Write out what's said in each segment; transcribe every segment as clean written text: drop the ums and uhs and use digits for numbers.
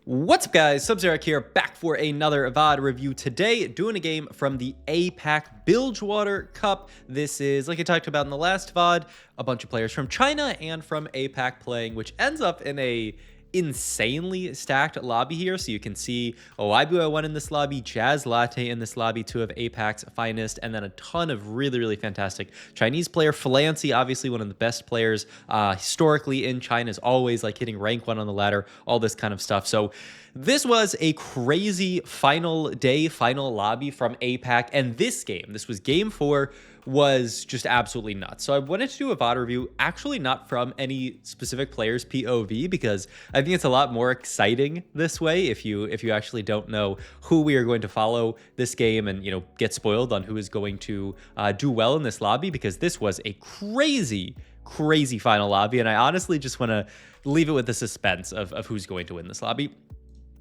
What's up, guys? Sub-Zero here, back for another VOD review today, doing a game from the APAC Bilgewater Cup. This is, like I talked about in the last VOD, a bunch of players from China and from APAC playing, which ends up in a insanely stacked lobby here. So you can see Waibu in this lobby, Jazz Latte in this lobby, two of APAC's finest, and then a ton of really fantastic Chinese player. Flancy, obviously one of the best players historically in China, is always like hitting rank 1 on the ladder, all this kind of stuff. So this was a crazy final day, final lobby from APAC, and this was game 4, was just absolutely nuts. So I wanted to do a VOD review, actually not from any specific player's POV, because I think it's a lot more exciting this way if you actually don't know who we are going to follow this game and, you know, get spoiled on who is going to do well in this lobby, because this was a crazy final lobby, and I honestly just want to leave it with the suspense of who's going to win this lobby.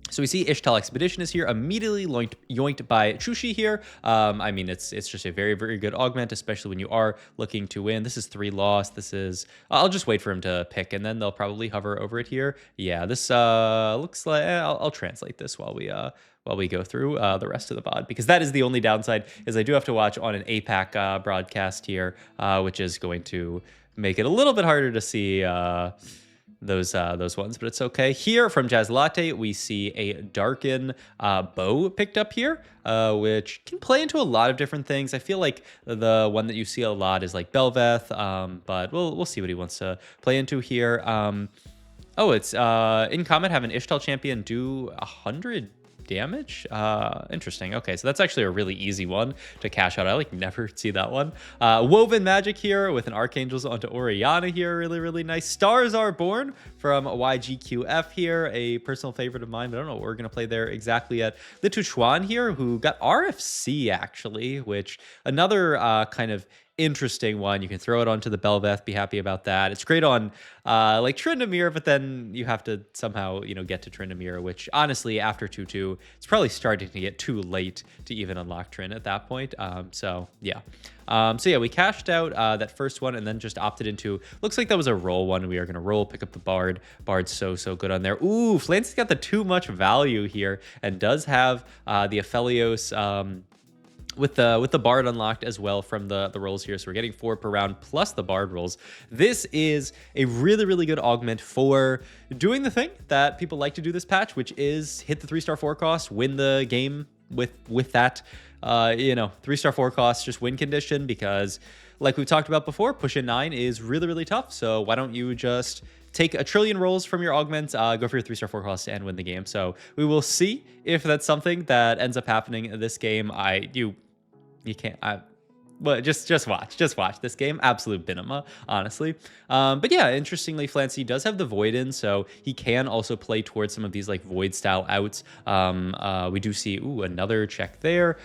So we see Ishtal Expedition is here, immediately yoinked by Chushi here. I mean, it's just a very good augment, especially when you are looking to win. This is 3 loss. This is, I'll just wait for him to pick, and then they'll probably hover over it here. Yeah, this looks like, I'll translate this while we go through the rest of the VOD, because that is the only downside, is I do have to watch on an APAC broadcast here, which is going to make it a little bit harder to see those ones, but it's okay. Here from Jazz Latte, we see a Darken bow picked up here, which can play into a lot of different things. I feel like the one that you see a lot is like Belveth, but we'll see what he wants to play into here. Oh, it's in Comet, have an Ishtal champion do 100 damage. Interesting. Okay, so that's actually a really easy one to cash out. I like never see that one. Woven Magic here with an Archangels onto Oriana here. Really nice. Stars Are Born from YGQF here, a personal favorite of mine, but I don't know what we're gonna play there exactly yet. The Tuchuan here, who got RFC actually, which another kind of interesting one. You can throw it onto the Belveth, be happy about that. It's great on like Tryndamere, but then you have to somehow, you know, get to Tryndamere, which honestly after 2-2 it's probably starting to get too late to even unlock Trynd at that point. So yeah, we cashed out that first one and then just opted into, looks like that was a roll one. We are going to roll, pick up the Bard's so good on there. Ooh, Flancy's got the too much value here and does have the Aphelios with the Bard unlocked as well from the rolls here. So we're getting 4 per round plus the Bard rolls. This is a really good augment for doing the thing that people like to do this patch, which is hit the 3-star 4 cost, win the game with that, you know, 3-star 4 cost, just win condition, because like we talked about before, push in 9 is really tough. So why don't you just take a trillion rolls from your augments, go for your 3-star 4 cost and win the game. So we will see if that's something that ends up happening in this game. You can't, but just watch this game. Absolute binema, honestly. But yeah, interestingly, Flancy does have the Void in, so he can also play towards some of these like Void style outs. We do see, another check there.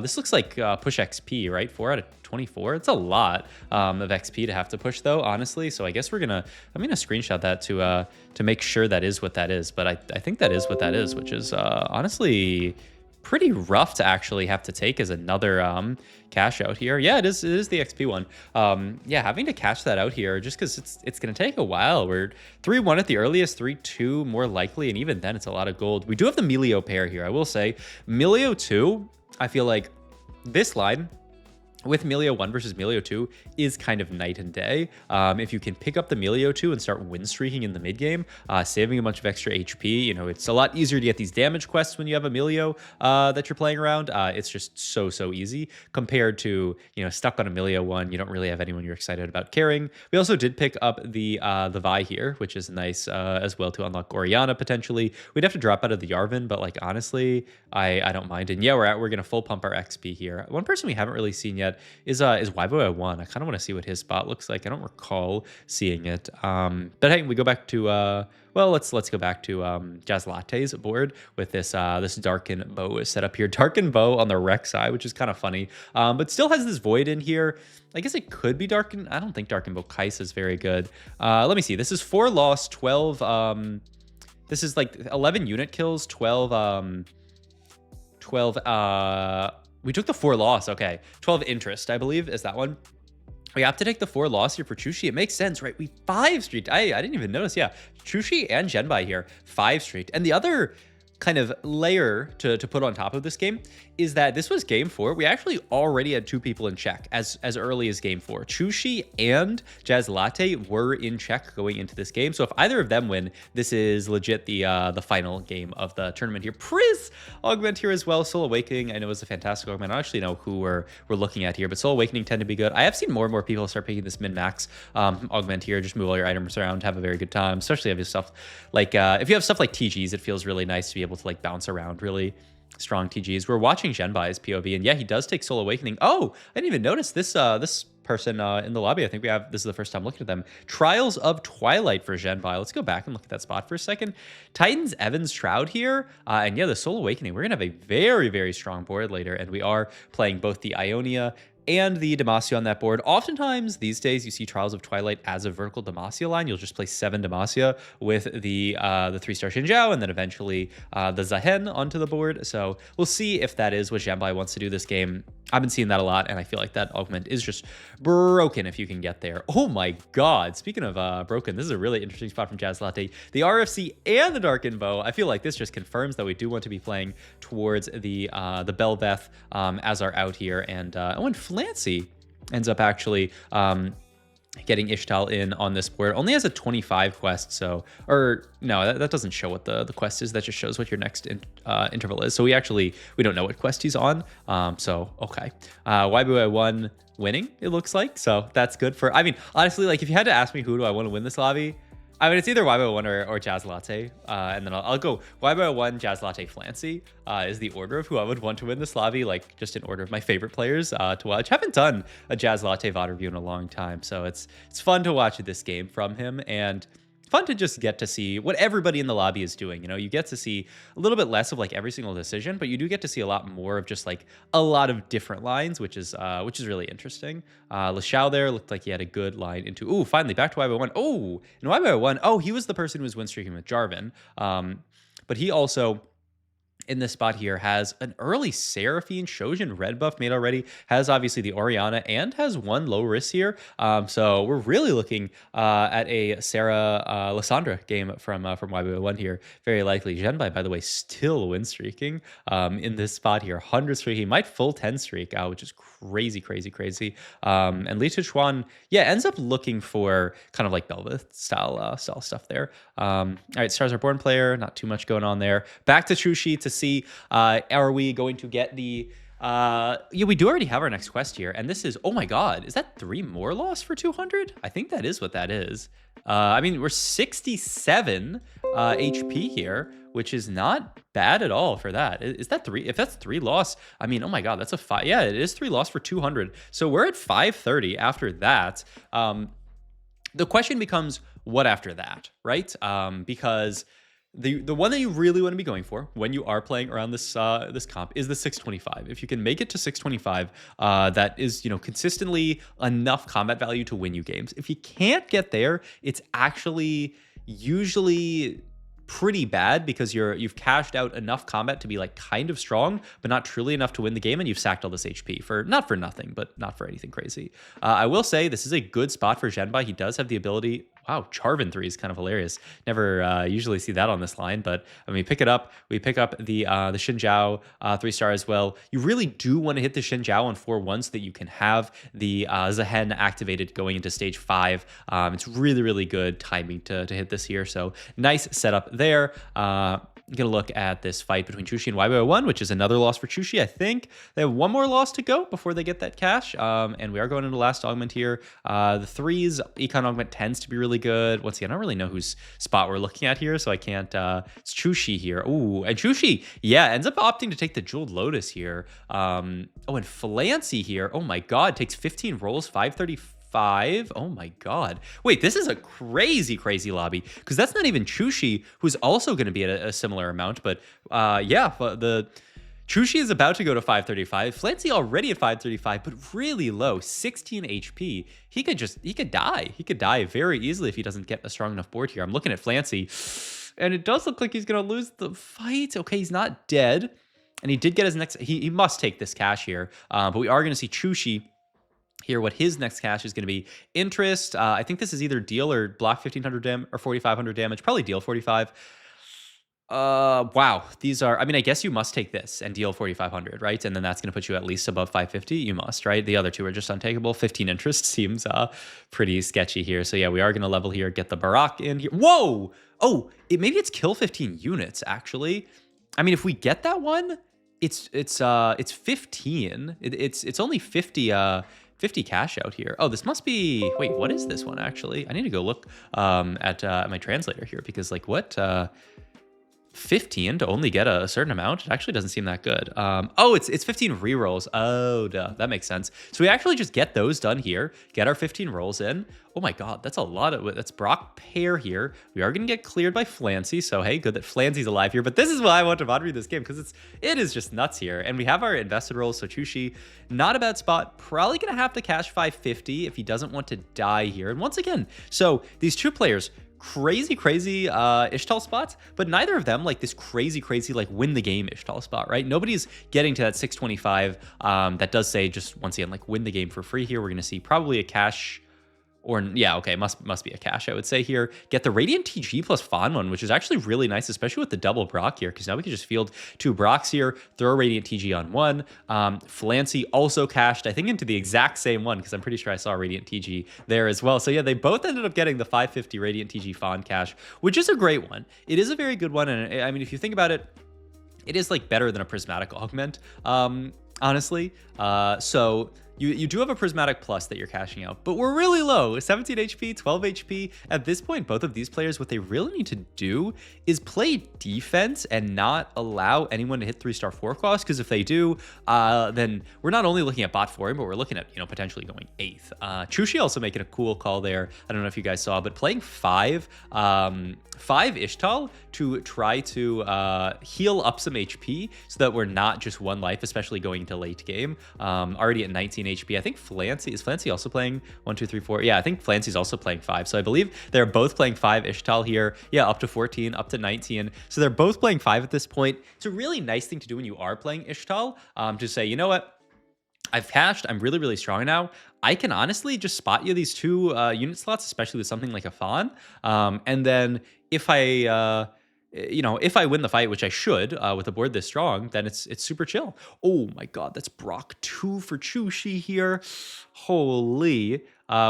This looks like push XP, right? 4 out of 24. It's a lot of XP to have to push, though, honestly. So I guess I'm gonna screenshot that to make sure that is what that is. But I think that is what that is, which is honestly pretty rough to actually have to take as another cash out here. Yeah, it is the XP one. Yeah, having to cash that out here just because it's gonna take a while. We're 3-1 at the earliest, 3-2 more likely, and even then it's a lot of gold. We do have the Melio pair here. I will say Melio 2, I feel like this line with Melio 1 versus Melio 2 is kind of night and day. If you can pick up the Melio 2 and start win streaking in the mid game, saving a bunch of extra HP, you know, it's a lot easier to get these damage quests when you have a Melio that you're playing around. It's just so easy compared to, you know, stuck on a Melio 1. You don't really have anyone you're excited about carrying. We also did pick up the Vi here, which is nice as well to unlock Oriana potentially. We'd have to drop out of the Yarvin, but like honestly, I don't mind. And yeah, we're gonna full pump our XP here. One person we haven't really seen yet is Waibu 1. I kind of want to see what his spot looks like. I don't recall seeing it. But hey, we go back to well, let's go back to Jazz Latte's board with this this Darken bow is set up here. Darken bow on the Rec side, which is kind of funny, but still has this Void in here. I guess it could be Darken. I don't think Darken bow Kais is very good. Let me see. This is 4 loss, 12. This is like 11 unit kills, 12. We took the 4 loss. Okay, 12 interest, I believe, is that one. We have to take the 4 loss here for Chushi. It makes sense, right? We 5 streaked. I didn't even notice. Yeah, Chushi and Genbai here, 5 streaked. And the other kind of layer to put on top of this game is that this was game 4. We actually already had 2 people in check as early as game 4. Chushi and Jazz Latte were in check going into this game. So if either of them win, this is legit the final game of the tournament here. Priz Augment here as well. Soul Awakening, I know, is a fantastic Augment. I don't actually know who we're looking at here, but Soul Awakening tend to be good. I have seen more and more people start picking this min-max Augment here. Just move all your items around, have a very good time, especially if you have stuff like if you have stuff like TGs, it feels really nice to be able to like bounce around really strong TGs. We're watching Genbai's POV, and yeah, he does take Soul Awakening. Oh, I didn't even notice this this person in the lobby. I think this is the first time looking at them. Trials of Twilight for Genbai. Let's go back and look at that spot for a second. Titans Evans Shroud here, and yeah, the Soul Awakening. We're gonna have a very, very strong board later, and we are playing both the Ionia and the Demacia on that board. Oftentimes these days you see Trials of Twilight as a vertical Demacia line. You'll just play 7 Demacia with the 3-star Xinjiao and then eventually the Zahen onto the board. So we'll see if that is what Genbai wants to do this game. I've been seeing that a lot, and I feel like that Augment is just broken if you can get there. Oh my god. Speaking of broken, this is a really interesting spot from Jazz Latte. The RFC and the Darkened Bow. I feel like this just confirms that we do want to be playing towards the Belveth as our out here. And Flancy ends up actually getting Ishtal in on this board. Only has a 25 quest, so, or no, that doesn't show what the quest is. That just shows what your next interval is. So we don't know what quest he's on. So okay, YBY1 winning, it looks like. So that's good for, I mean, honestly, like if you had to ask me who do I want to win this lobby, I mean, it's either YBY1 or Jazz Latte, and then I'll go YBY1, Jazz Latte, Flancy is the order of who I would want to win this lobby, like just in order of my favorite players to watch. Haven't done a Jazz Latte VOD review in a long time, so it's fun to watch this game from him, and fun to just get to see what everybody in the lobby is doing. You know, you get to see a little bit less of like every single decision, but you do get to see a lot more of just like a lot of different lines, which is really interesting. Lashao there looked like he had a good line into, ooh, finally back to YBY1. Oh, and YBY1, oh, he was the person who was win streaking with Jarvan. But he also, in this spot here, has an early Seraphine Shojin red buff made already, has obviously the Orianna, and has 1 low risk here. So we're really looking at a Sarah Lysandra game from YBY1 here. Very likely. Genbai, by the way, still win streaking in this spot here. 100 streak. He might full 10 streak, which is crazy, crazy, crazy. And Li Chuan, yeah, ends up looking for kind of like Belveth style stuff there. All right, Stars Are Born player, not too much going on there. Back to Chushi to see, are we going to get the, yeah, we do already have our next quest here. And this is, oh my god, is that 3 more loss for 200? I think that is what that is. I mean, we're 67 HP here, which is not bad at all for that. Is that 3? If that's 3 loss, I mean, oh my god, that's a 5. Yeah, it is 3 loss for 200. So we're at 530 after that. The question becomes, what after that, right? Because the one that you really want to be going for when you are playing around this this comp is the 625. If you can make it to 625, that is, you know, consistently enough combat value to win you games. If you can't get there, it's actually usually pretty bad because you've cashed out enough combat to be like kind of strong, but not truly enough to win the game, and you've sacked all this HP for not for nothing, but not for anything crazy. I will say this is a good spot for Genbai. He does have the ability. Wow, Charvin 3 is kind of hilarious. Never usually see that on this line, but when we pick it up, we pick up the Xinjiao 3-star as well. You really do want to hit the Xinjiao on 4-1 so that you can have the Zahen activated going into stage 5. It's really, really good timing to hit this here. So nice setup there. Gonna look at this fight between Chushi and YBY1, which is another loss for Chushi. I think they have 1 more loss to go before they get that cash. And we are going into last augment here. The 3s, Econ Augment tends to be really good. Once again, I don't really know whose spot we're looking at here, so I can't. It's Chushi here. Ooh, and Chushi, yeah, ends up opting to take the Jeweled Lotus here. Oh, and Flancy here. Oh my god, takes 15 rolls, 535. Oh my god. Wait, this is a crazy, crazy lobby, because that's not even Chushi, who's also going to be at a similar amount. But yeah, the Chushi is about to go to 535. Flancy already at 535, but really low, 16 HP. He could die. He could die very easily if he doesn't get a strong enough board here. I'm looking at Flancy, and it does look like he's going to lose the fight. Okay, he's not dead. And he did get his next, he must take this cash here. But we are going to see Chushi here what his next cash is going to be. Interest. I think this is either deal or block 1500 damage or 4500 damage. Probably deal 45. Wow. These are, I mean, I guess you must take this and deal 4,500, right? And then that's going to put you at least above 550. You must, right? The other two are just untakeable. 15 interest seems pretty sketchy here. So yeah, we are going to level here, get the Barak in here. Whoa! Oh, maybe it's kill 15 units, actually. I mean, if we get that one, it's 15. It's only 50, 50 cash out here. Oh, this must be, wait, what is this one, actually? I need to go look at my translator here, because like what, 15 to only get a certain amount. It actually doesn't seem that good. Oh, it's 15 rerolls. Oh, duh, that makes sense. So we actually just get those done here, get our 15 rolls in. Oh my God, that's a lot of, that's Brock pair here. We are going to get cleared by Flancy. So hey, good that Flancy's alive here. But this is why I want to mod read this game, because it is just nuts here. And we have our invested rolls. So Chushi, not a bad spot. Probably going to have to cash 550 if he doesn't want to die here. And once again, so these two players, crazy Ishtal spots, but neither of them like this crazy like win the game Ishtal spot, right? Nobody's getting to that 625 that does say, just once again, like win the game for free here. We're gonna see probably a cash, or yeah, okay, must be a cash, I would say here. Get the Radiant TG plus Fonmon, which is actually really nice, especially with the double Brock here, because now we can just field 2 Brocks here, throw a Radiant TG on one. Flancy also cashed, I think, into the exact same one, because I'm pretty sure I saw Radiant TG there as well. So yeah, they both ended up getting the 550 Radiant TG Fawn cash, which is a great one. It is a very good one, and I mean, if you think about it, it is like better than a Prismatic Augment, honestly. So you do have a Prismatic Plus that you're cashing out, but we're really low, 17 HP, 12 HP. At this point, both of these players, what they really need to do is play defense and not allow anyone to hit 3-star 4 cost, because if they do, then we're not only looking at bot 4, but we're looking at, potentially going 8th. Chushi also making a cool call there. I don't know if you guys saw, but playing 5 Ishtal to try to heal up some HP so that we're not just 1 life, especially going into late game. Already at 19 HP. I think Flancy, is Flancy also playing 1, 2, 3, 4? Yeah, I think Flancy's also playing 5. So I believe they're both playing 5 Ishtal here. Yeah, up to 14, up to 19. So they're both playing 5 at this point. It's a really nice thing to do when you are playing Ishtal, to say, you know what? I've cashed. I'm really strong now. I can honestly just spot you these 2 unit slots, especially with something like a Fawn. And then if I if I win the fight, which I should, with a board this strong, then it's super chill. Oh my God, that's Brock 2 for Chushi here. Holy.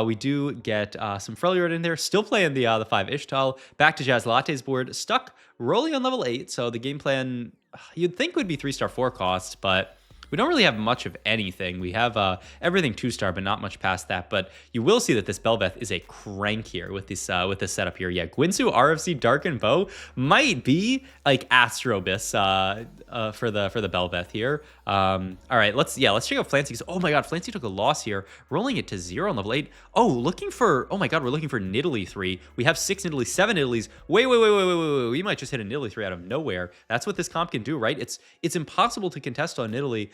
We do get some Freljord in there. Still playing the 5 Ishtal. Back to Jazz Latte's board. Stuck rolling on level 8. So the game plan, you'd think would be 3-star 4 cost, but we don't really have much of anything. We have everything 2-star, but not much past that. But you will see that this Belveth is a crank here with this setup here. Yeah, Gwinsu RFC Darken Bow might be like Astrobis for the Belveth here. All right, let's check out Flancy. Oh my God, Flancy took a loss here, rolling it to 0 on level 8. Oh, oh my God, we're looking for Nidalee 3. We have 6 Nidalee, 7 Nidalees. Wait. We might just hit a Nidalee 3 out of nowhere. That's what this comp can do, right? It's impossible to contest on Nidalee.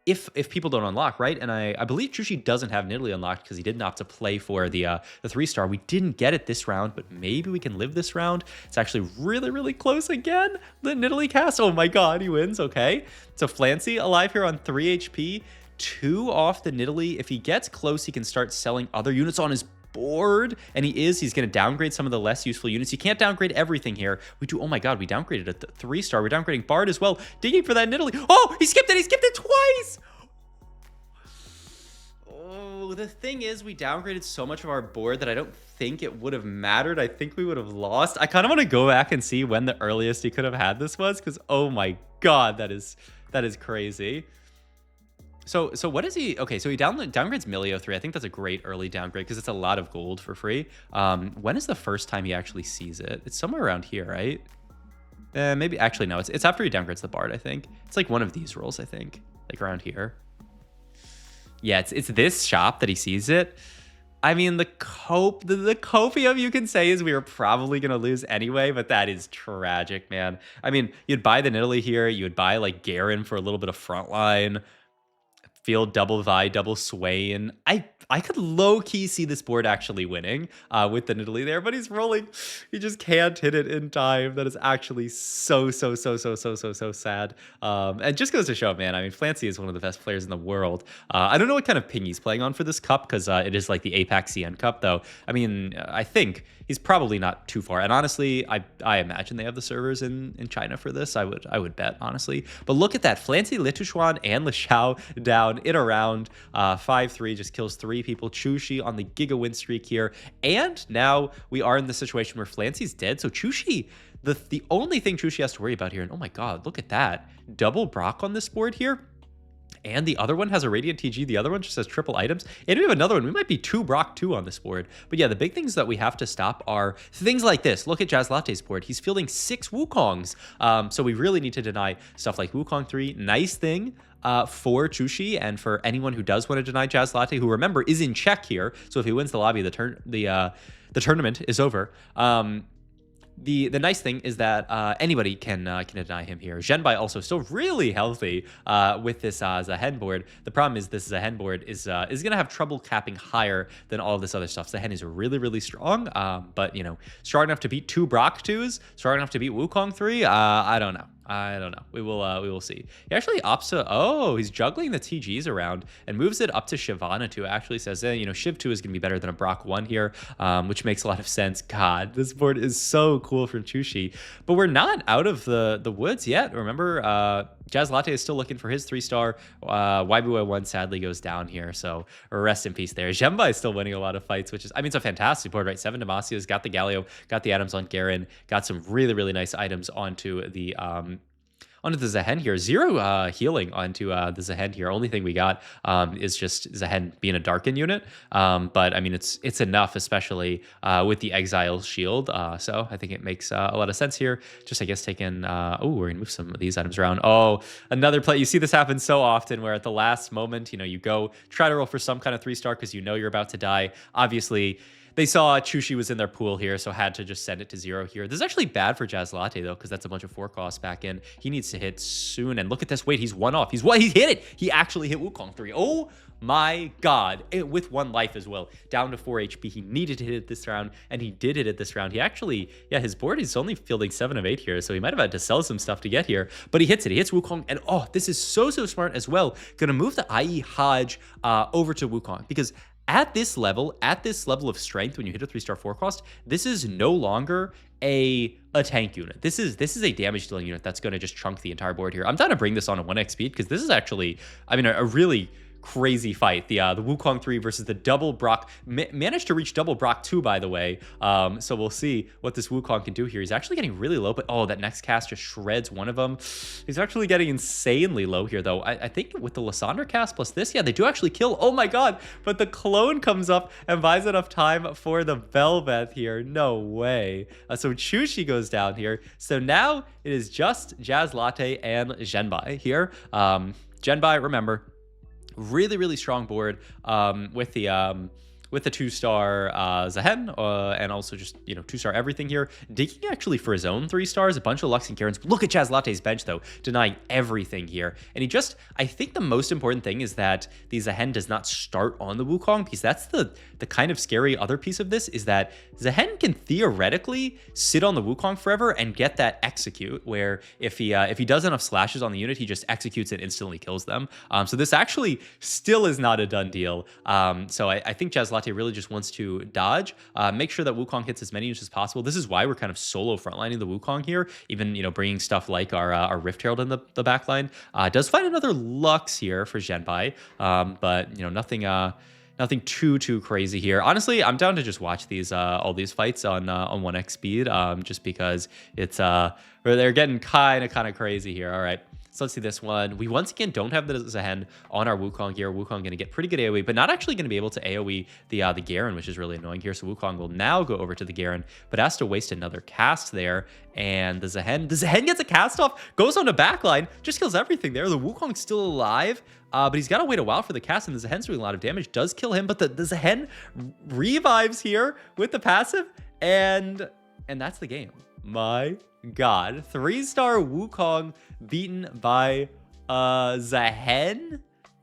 If people don't unlock, right? And I believe Chushi doesn't have Nidalee unlocked because he didn't opt to play for the 3-star. We didn't get it this round, but maybe we can live this round. It's actually really close again. The Nidalee cast. Oh my God, he wins. Okay. So Flancy alive here on 3 HP, 2 off the Nidalee. If he gets close, he can start selling other units on his board, and he's going to downgrade some of the less useful units. You can't downgrade everything here. Oh my God, we downgraded a 3-star. We're downgrading Bard as well, digging for that Nidalee. Oh, he skipped it twice. Oh, the thing is, we downgraded so much of our board that I don't think it would have mattered. I think we would have lost. I kind of want to go back and see when the earliest he could have had this was, because oh my God, that is crazy. So what is he? Okay, so he downgrades Milio 3. I think that's a great early downgrade because it's a lot of gold for free. When is the first time he actually sees it? It's somewhere around here, right? Maybe, actually, no. It's after he downgrades the Bard, I think. It's like one of these rolls, I think. Like around here. Yeah, it's this shop that he sees it. I mean, the copium you can say is we were probably going to lose anyway, but that is tragic, man. I mean, you'd buy the Nidalee here. You would buy like Garen for a little bit of frontline. field double Vi, double Sway, and I could low-key see this board actually winning with the Nidalee there, but he's rolling. He just can't hit it in time. That is actually so sad. And just goes to show, man, I mean, Flancy is one of the best players in the world. I don't know what kind of ping he's playing on for this cup, because it is like the APAC CN Cup, though. I mean, I think he's probably not too far. And honestly, I imagine they have the servers in China for this. I would bet, honestly. But look at that. Flancy, Litushuan, and Lashao down in a round. 5-3 just kills 3 people. Chushi on the Giga win streak here. And now we are in the situation where Flancy's dead. So Chushi, the only thing Chushi has to worry about here, and oh my god, look at that. Double Brock on this board here. And the other one has a Radiant TG. The other one just has triple items. And we have another one. We might be 2 Brock 2 on this board. But yeah, the big things that we have to stop are things like this. Look at Jazz Latte's board. He's fielding 6 Wukongs. So we really need to deny stuff like Wukong 3. Nice thing for Chushi and for anyone who does want to deny Jazz Latte, who, remember, is in check here. So if he wins the lobby, the tournament is over. The nice thing is that anybody can deny him here. Zhenbai also still really healthy with this Zehen board. The problem is this Zehen board is going to have trouble capping higher than all of this other stuff. Zehen is really strong, but, you know, strong enough to beat 2 Brock 2s, strong enough to beat Wukong 3. I don't know. We will see. He actually opts to, oh, he's juggling the TGs around and moves it up to Shyvana 2. Actually says, you know, Shiv 2 is going to be better than a Brock 1 here, which makes a lot of sense. God, this board is so cool from Chushi. But we're not out of the woods yet. Remember, Jazz Latte is still looking for his 3-star. YBY 1 sadly goes down here, so rest in peace there. Zhenbai is still winning a lot of fights, which is, I mean, it's a fantastic board, right? 7 Demasias, got the Galio, got the Adams on Garen, got some really nice items onto the Zehen here. 0 healing onto the Zehen here. Only thing we got is just Zehen being a Darken unit. But I mean, it's enough, especially with the Exile shield. So I think it makes a lot of sense here. Just, I guess, taking... oh, we're going to move some of these items around. Oh, another play. You see this happen so often where at the last moment, you know, you go try to roll for some kind of 3-star because you know you're about to die. Obviously, they saw Chushi was in their pool here, so had to just send it to 0 here. This is actually bad for Jazz Latte, though, because that's a bunch of 4 costs back in. He needs to hit soon. And look at this. Wait, he's 1 off. He hit it. He actually hit Wukong 3. Oh my god. With 1 life as well. Down to 4 HP. He needed to hit it this round, and he did hit it this round. He actually, yeah, his board is only fielding 7 of 8 here, so he might have had to sell some stuff to get here. But he hits it. He hits Wukong, and oh, this is so smart as well. Gonna move the IE Hodge over to Wukong, because at this level of strength, when you hit a 3-star 4 cost, this is no longer a tank unit. This is a damage dealing unit that's going to just chunk the entire board here. I'm trying to bring this on a 1x speed because this is actually, I mean, a really crazy fight. The Wukong 3 versus the double Brock. Managed to reach double Brock 2, by the way. So we'll see what this Wukong can do here. He's actually getting really low, but oh, that next cast just shreds one of them. He's actually getting insanely low here, though. I think with the Lysandra cast plus this, yeah, they do actually kill. Oh my god, but the clone comes up and buys enough time for the Velvet here. No way. So Chushi goes down here. So now it is just Jazz Latte and Zhenbai here. Zhenbai, remember, really strong board with the 2-star Zehen and also just, you know, 2-star everything here. Digging actually for his own 3 stars, a bunch of Lux and Karens. Look at Jazz Latte's bench, though, denying everything here. And he just, I think the most important thing is that the Zehen does not start on the Wukong, because that's the kind of scary other piece of this, is that Zehen can theoretically sit on the Wukong forever and get that execute, where if he does enough slashes on the unit, he just executes and instantly kills them. So this actually still is not a done deal. So I think Jazz Latte really just wants to dodge, make sure that Wukong hits as many units as possible. This is why we're kind of solo frontlining the Wukong here, even, you know, bringing stuff like our Rift Herald in the backline. Does find another Lux here for Zhenbai, but, you know, nothing too crazy here. Honestly, I'm down to just watch these all these fights on 1x speed, just because it's they're getting kind of crazy here. All right. So let's see this one. We once again don't have the Zehen on our Wukong here. Wukong going to get pretty good AoE, but not actually going to be able to AoE the Garen, which is really annoying here. So Wukong will now go over to the Garen, but has to waste another cast there. And the Zehen gets a cast off, goes on the backline, just kills everything there. The Wukong's still alive, but he's got to wait a while for the cast, and the Zehen's doing a lot of damage. Does kill him, but the Zehen revives here with the passive, and that's the game. My god, 3-star Wukong beaten by Zehen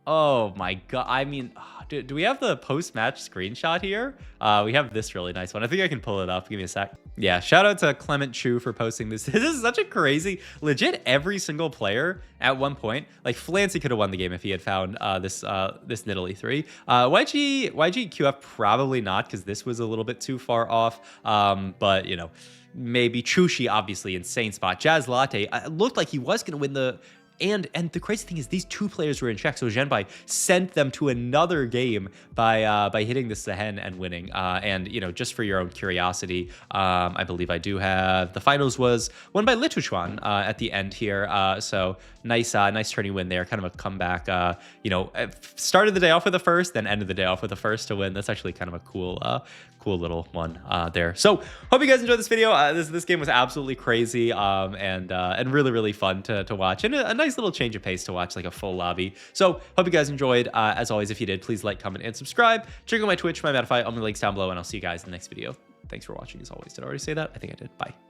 Oh my god. I mean, do we have the post-match screenshot here? We have this really nice one. I think I can pull it up. Give me a sec. Yeah, shout out to Clement Chu for posting this. This is such a crazy, legit every single player at one point. Like Flancy could have won the game if he had found this Nidalee 3. YG QF probably not, because this was a little bit too far off. But you know, maybe Chushi, obviously insane spot. Jazz Latte looked like he was going to win the. And the crazy thing is these two players were in check, so Zhenbai sent them to another game by hitting the Sehen and winning. And you know, just for your own curiosity, I believe I do have the finals was won by Lituchuan at the end here. So nice turning win there, kind of a comeback. You know, started the day off with a first, then ended the day off with a first to win. That's actually kind of a cool little one there. So hope you guys enjoyed this video. This game was absolutely crazy and really fun to watch, and a nice little change of pace to watch like a full lobby. So hope you guys enjoyed. As always, if you did, please like, comment, and subscribe. Check out my Twitch, my Modify, all my links down below, and I'll see you guys in the next video. Thanks for watching as always. Did I already say that? I think I did. Bye.